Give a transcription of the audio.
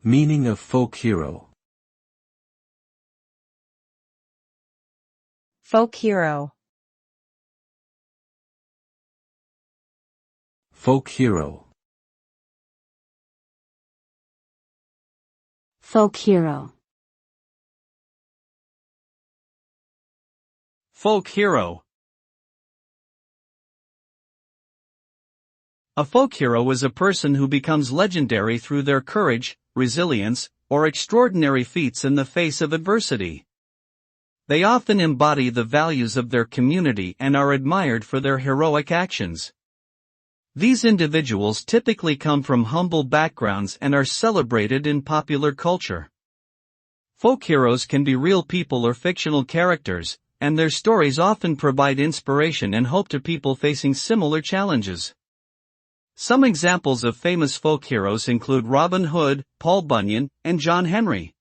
Meaning of folk hero. Folk hero. Folk hero. Folk hero. Folk hero. A folk hero is a person who becomes legendary through their courage, resilience, or extraordinary feats in the face of adversity. They often embody the values of their community and are admired for their heroic actions. These individuals typically come from humble backgrounds and are celebrated in popular culture. Folk heroes can be real people or fictional characters, and their stories often provide inspiration and hope to people facing similar challenges. Some examples of famous folk heroes include Robin Hood, Paul Bunyan, and John Henry.